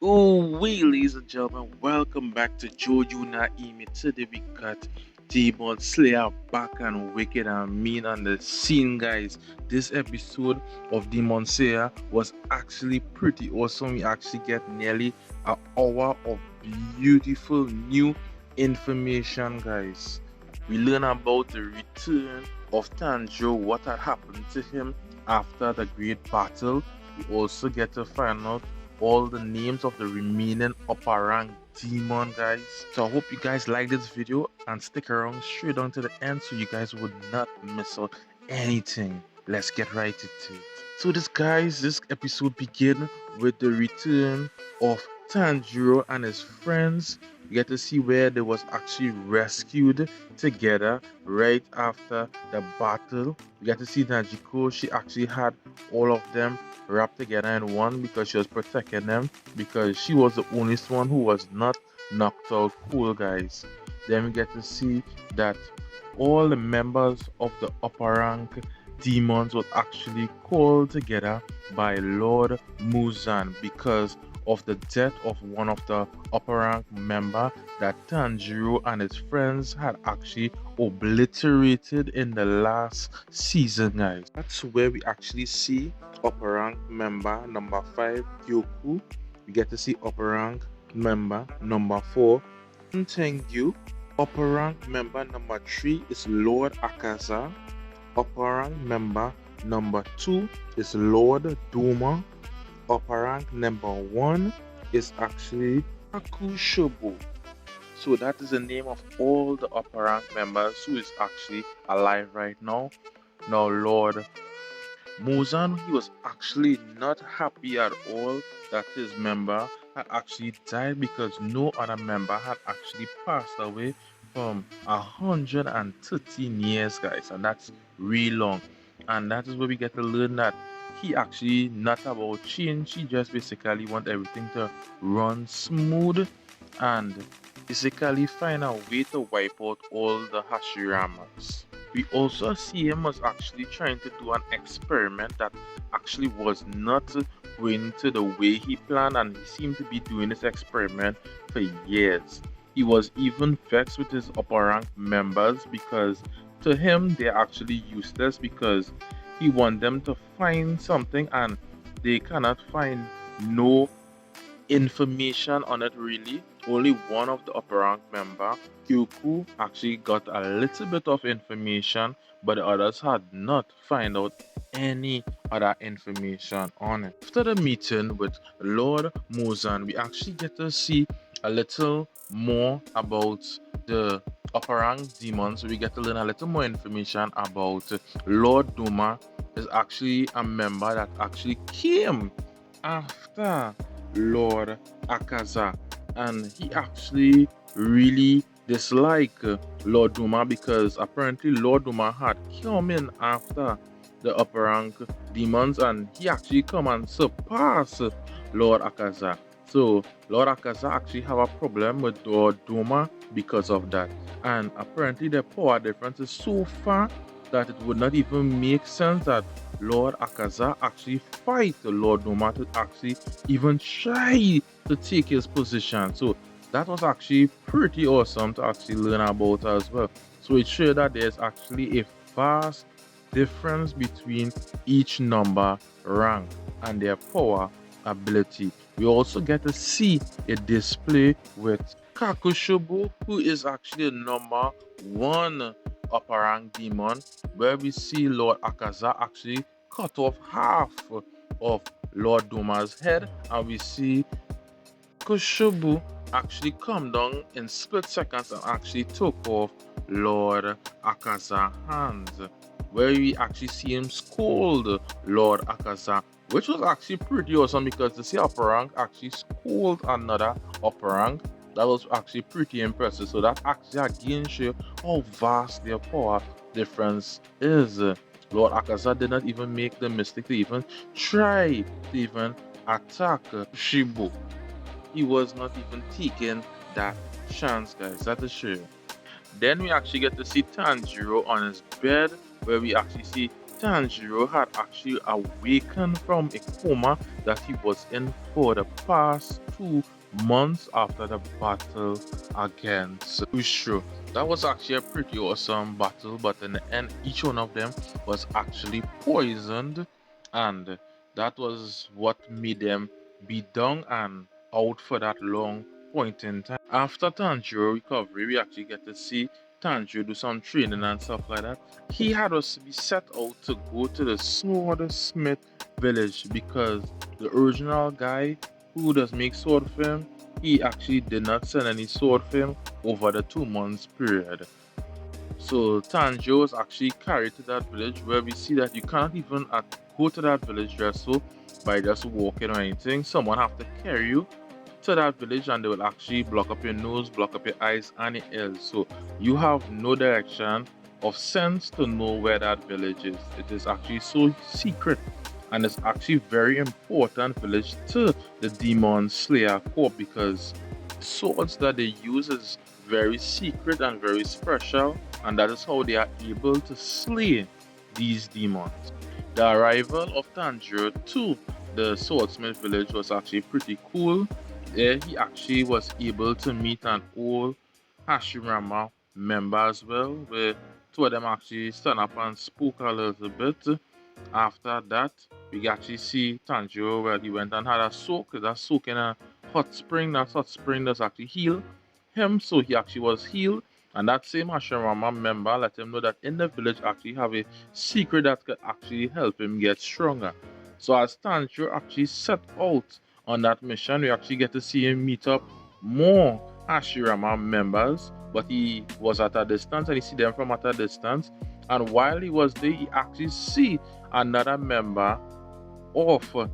Ladies and gentlemen, welcome back to Joe Yuna Imi. Today we got Demon Slayer back and wicked and mean on the scene, guys. This episode of Demon Slayer was actually pretty awesome. We actually get nearly an hour of beautiful new information, guys. We learn about the return of Tanjiro, what had happened to him after the great battle. We also get to find out all the names of the remaining upper rank demon, guys. So I hope you guys like this video and stick around straight on to the end so you guys would not miss out anything. Let's get right into it. So this episode begin with the return of Tanjiro and his friends. You get to see where they was actually rescued together right after the battle. You get to see Najiko, she actually had all of them wrapped together in one because she was protecting them, because she was the only one who was not knocked out cold, guys. Then we get to see that all the members of the upper rank demons was actually called together by Lord Muzan because of the death of one of the upper rank member that Tanjiro and his friends had actually obliterated in the last season, guys. That's where we actually see upper rank member number 5, Kyoku. We get to see upper rank member number 4, Tengyu. Upper rank member number 3 is Lord Akaza. Upper rank member number 2 is Lord Doma. Upper rank number 1 is actually Akushobo. So that is the name of all the upper rank members who is actually alive right now. Now Lord Muzan, he was actually not happy at all that his member had actually died because no other member had actually passed away from 113 years, guys, and that's really long. And that is where we get to learn that he actually not about change. He just basically want everything to run smooth and basically find a way to wipe out all the hashiramas. We also see him was actually trying to do an experiment that actually was not going to the way he planned, and he seemed to be doing this experiment for years. He was even vexed with his upper rank members because to him they're actually useless because he want them to find something and they cannot find no information on it really. Only one of the upper rank member, Kyoku, actually got a little bit of information, but the others had not find out any other information on it. After the meeting with Lord Muzan, we actually get to see a little more about the upper rank demons. We get to learn a little more information about Lord Duma is actually a member that actually came after Lord Akaza, and he actually really disliked Lord Duma because apparently Lord Duma had come in after the upper rank demons and he actually come and surpass Lord Akaza. So Lord Akaza actually have a problem with Lord Duma because of that, and apparently the power difference is so far that it would not even make sense that Lord Akaza actually fight the Lord Doma to actually even try to take his position. So that was actually pretty awesome to actually learn about as well. So it showed that there's actually a vast difference between each number rank and their power ability. We also get to see a display with Kakushobo, who is actually number 1 upper rank demon, where we see Lord Akaza actually cut off half of Lord Doma's head, and we see Kushubu actually come down in split seconds and actually took off Lord Akaza's hands, where we actually see him scold Lord Akaza, which was actually pretty awesome because to see upper rank actually scold another upper rank, that was actually pretty impressive. So that actually again show how vast their power difference is. Lord Akaza did not even make the mistake to even try to even attack Shibu. He was not even taking that chance, guys. That is true. Then we actually get to see Tanjiro on his bed, where we actually see Tanjiro had actually awakened from a coma that he was in for the past 2 months after the battle against Ushio. That was actually a pretty awesome battle, but in the end, each one of them was actually poisoned, and that was what made them be down and out for that long point in time. After Tanjiro recovery, we actually get to see Tanjiro do some training and stuff like that. He had us be set out to go to the swordsmith village because the original guy who does make sword for him, he actually did not send any sword for him over the 2 months period. So Tanjiro was actually carried to that village where we see that you can't even go to that village just so by just walking or anything. Someone have to carry you to that village and they will actually block up your nose, block up your eyes and your ears. So you have no direction of sense to know where that village is. It is actually so secret and it's actually very important village to the Demon Slayer Corps because swords that they use is very secret and very special, and that is how they are able to slay these demons. The arrival of Tanjiro to the swordsmith village was actually pretty cool. There he actually was able to meet an old hashira member as well, where two of them actually stand up and spoke a little bit. After that, we actually see Tanjiro where he went and had a soak. That soak in a hot spring. That hot spring does actually heal him, so he actually was healed. And that same Hashirama member let him know that in the village actually have a secret that could actually help him get stronger. So as Tanjiro actually set out on that mission, we actually get to see him meet up more Hashirama members, but he was at a distance and he see them from at a distance. And while he was there, he actually see another member of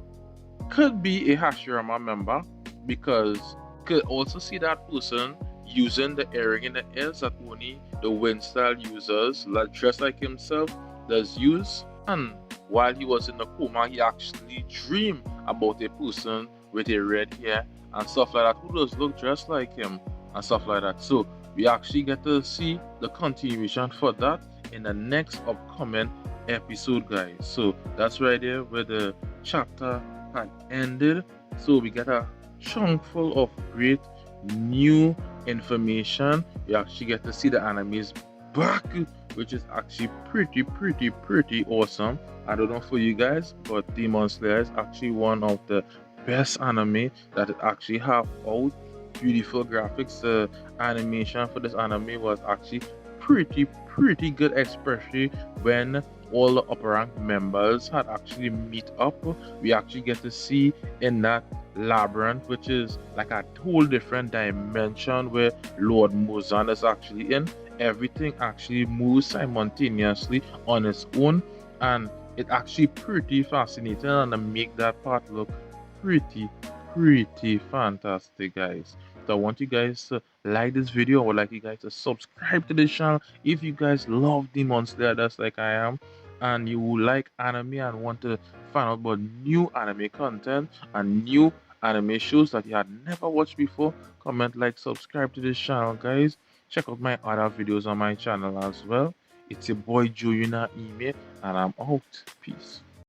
could be a Hashirama member because could also see that person using the earring in the ears that only the wind style users, like just like himself, does use. And while he was in the coma, he actually dreamed about a person with a red hair and stuff like that who does look just like him and stuff like that. So we actually get to see the continuation for that in the next upcoming episode, guys. So that's right there where the chapter had ended. So we get a chunk full of great new information. You actually get to see the animes back, which is actually pretty awesome. I don't know for you guys, but Demon Slayer is actually one of the best anime that it actually have out. Beautiful graphics. The animation for this anime was actually pretty good, especially when all the upper rank members had actually meet up. We actually get to see in that labyrinth, which is like a whole different dimension where Lord Muzan is actually in. Everything actually moves simultaneously on its own, and it actually pretty fascinating and make that part look pretty fantastic, guys. So I want you guys to like this video. I would like you guys to subscribe to this channel if you guys love Demon Slayer, that's like I am, and you like anime and want to find out about new anime content and new anime shows that you had never watched before. Comment, like, subscribe to this channel, guys. Check out my other videos on my channel as well. It's your boy Joyuna Ime, and I'm out. Peace.